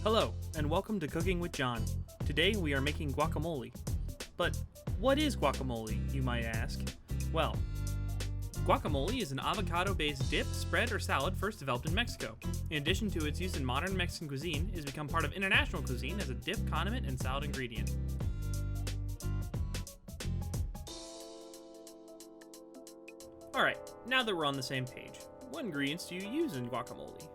Hello, and welcome to Cooking with John. Today we are making guacamole. But what is guacamole, you might ask? Well, guacamole is an avocado-based dip, spread, or salad first developed in Mexico. In addition to its use in modern Mexican cuisine, it has become part of international cuisine as a dip, condiment, and salad ingredient. Alright, now that we're on the same page, what ingredients do you use in guacamole?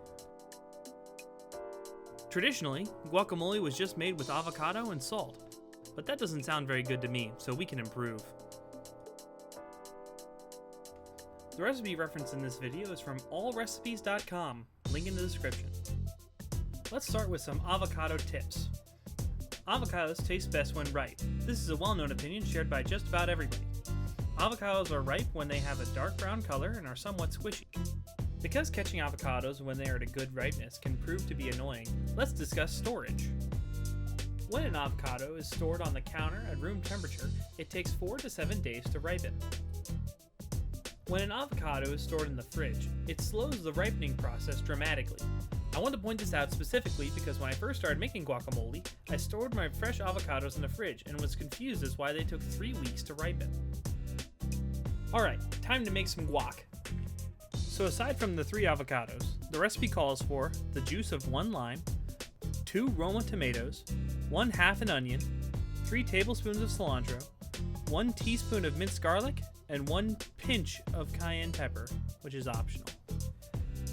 Traditionally, guacamole was just made with avocado and salt, but that doesn't sound very good to me, so we can improve. The recipe referenced in this video is from allrecipes.com, link in the description. Let's start with some avocado tips. Avocados taste best when ripe. This is a well-known opinion shared by just about everybody. Avocados are ripe when they have a dark brown color and are somewhat squishy. Because catching avocados when they are at a good ripeness can prove to be annoying, let's discuss storage. When an avocado is stored on the counter at room temperature, it takes 4 to 7 days to ripen. When an avocado is stored in the fridge, it slows the ripening process dramatically. I want to point this out specifically because when I first started making guacamole, I stored my fresh avocados in the fridge and was confused as why they took 3 weeks to ripen. Alright, time to make some guac. So aside from the 3 avocados, the recipe calls for the juice of 1 lime, 2 Roma tomatoes, 1/2 an onion, 3 tablespoons of cilantro, 1 teaspoon of minced garlic, and 1 pinch of cayenne pepper, which is optional.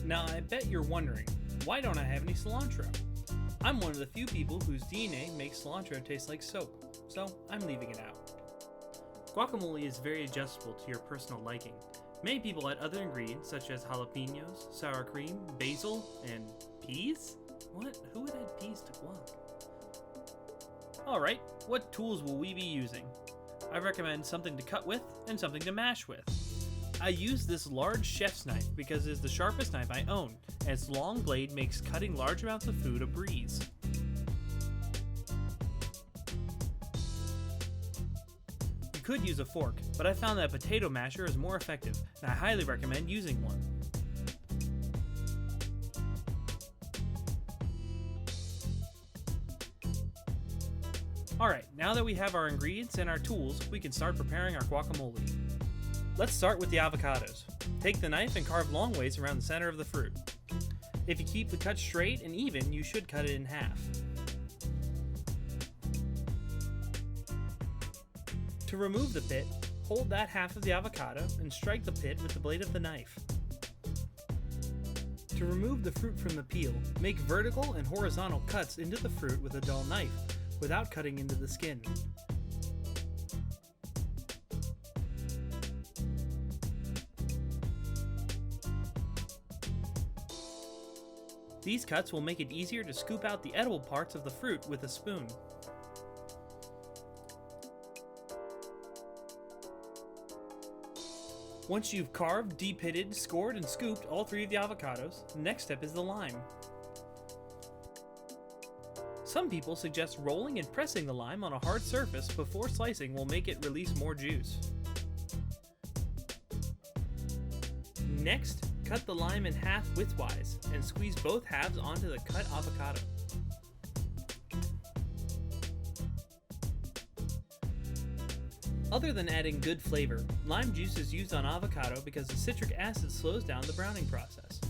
Now I bet you're wondering, why don't I have any cilantro? I'm one of the few people whose DNA makes cilantro taste like soap, so I'm leaving it out. Guacamole is very adjustable to your personal liking. Many people add other ingredients such as jalapenos, sour cream, basil, and peas? What? Who would add peas to guac? Alright, what tools will we be using? I recommend something to cut with and something to mash with. I use this large chef's knife because it is the sharpest knife I own, and its long blade makes cutting large amounts of food a breeze. You could use a fork, but I found that a potato masher is more effective, and I highly recommend using one. Alright, now that we have our ingredients and our tools, we can start preparing our guacamole. Let's start with the avocados. Take the knife and carve long ways around the center of the fruit. If you keep the cut straight and even, you should cut it in half. To remove the pit, hold that half of the avocado and strike the pit with the blade of the knife. To remove the fruit from the peel, make vertical and horizontal cuts into the fruit with a dull knife, without cutting into the skin. These cuts will make it easier to scoop out the edible parts of the fruit with a spoon. Once you've carved, de-pitted, scored, and scooped all 3 of the avocados, the next step is the lime. Some people suggest rolling and pressing the lime on a hard surface before slicing will make it release more juice. Next, cut the lime in half widthwise and squeeze both halves onto the cut avocado. Other than adding good flavor, lime juice is used on avocado because the citric acid slows down the browning process.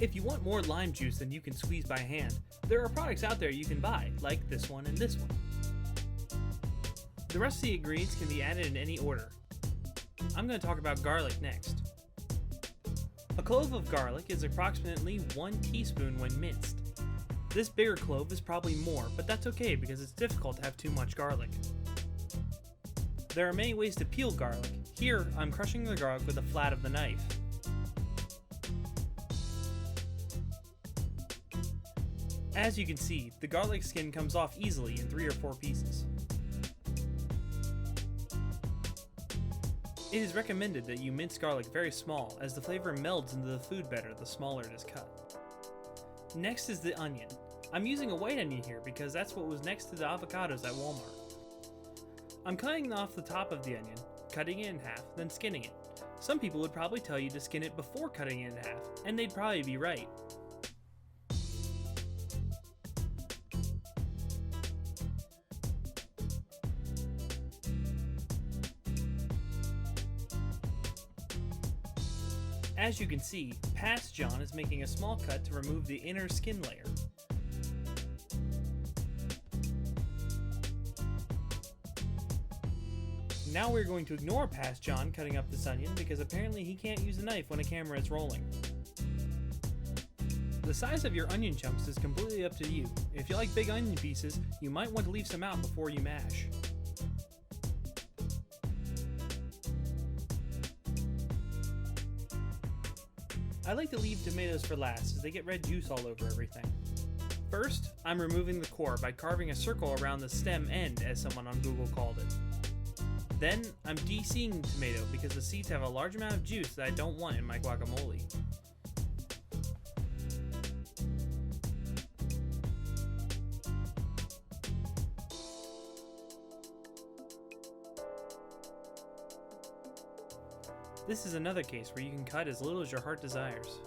If you want more lime juice than you can squeeze by hand, there are products out there you can buy, like this one and this one. The rest of the ingredients can be added in any order. I'm going to talk about garlic next. A clove of garlic is approximately 1 teaspoon when minced. This bigger clove is probably more, but that's okay because it's difficult to have too much garlic. There are many ways to peel garlic. Here, I'm crushing the garlic with the flat of the knife. As you can see, the garlic skin comes off easily in 3 or 4 pieces. It is recommended that you mince garlic very small, as the flavor melds into the food better the smaller it is cut. Next is the onion. I'm using a white onion here because that's what was next to the avocados at Walmart. I'm cutting off the top of the onion, cutting it in half, then skinning it. Some people would probably tell you to skin it before cutting it in half, and they'd probably be right. As you can see, Past John is making a small cut to remove the inner skin layer. Now we're going to ignore Past John cutting up this onion because apparently he can't use a knife when a camera is rolling. The size of your onion chunks is completely up to you. If you like big onion pieces, you might want to leave some out before you mash. I like to leave tomatoes for last as they get red juice all over everything. First, I'm removing the core by carving a circle around the stem end, as someone on Google called it. Then, I'm de-seeding the tomato because the seeds have a large amount of juice that I don't want in my guacamole. This is another case where you can cut as little as your heart desires.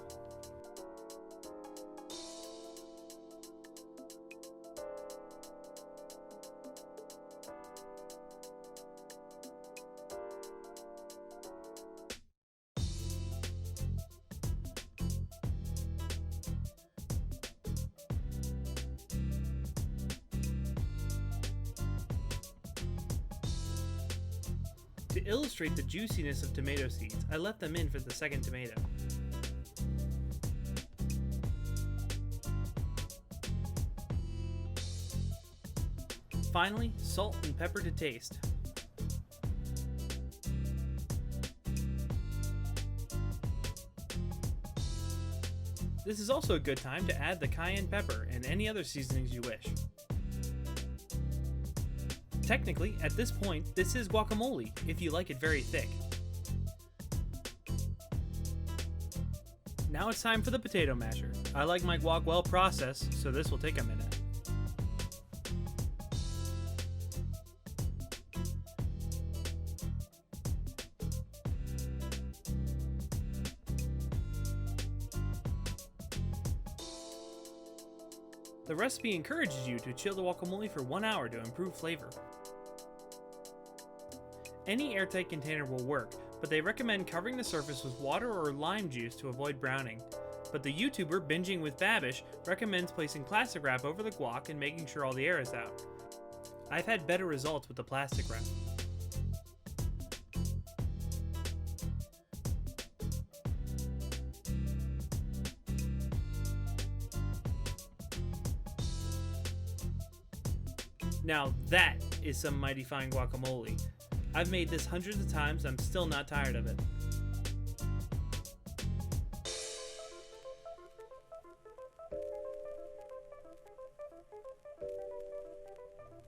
To illustrate the juiciness of tomato seeds, I left them in for the second tomato. Finally, salt and pepper to taste. This is also a good time to add the cayenne pepper and any other seasonings you wish. Technically, at this point, this is guacamole, if you like it very thick. Now it's time for the potato masher. I like my guac well processed, so this will take a minute. The recipe encourages you to chill the guacamole for 1 hour to improve flavor. Any airtight container will work, but they recommend covering the surface with water or lime juice to avoid browning. But the YouTuber Binging with Babish recommends placing plastic wrap over the guac and making sure all the air is out. I've had better results with the plastic wrap. Now that is some mighty fine guacamole. I've made this hundreds of times, I'm still not tired of it.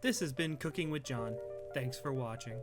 This has been Cooking with John. Thanks for watching.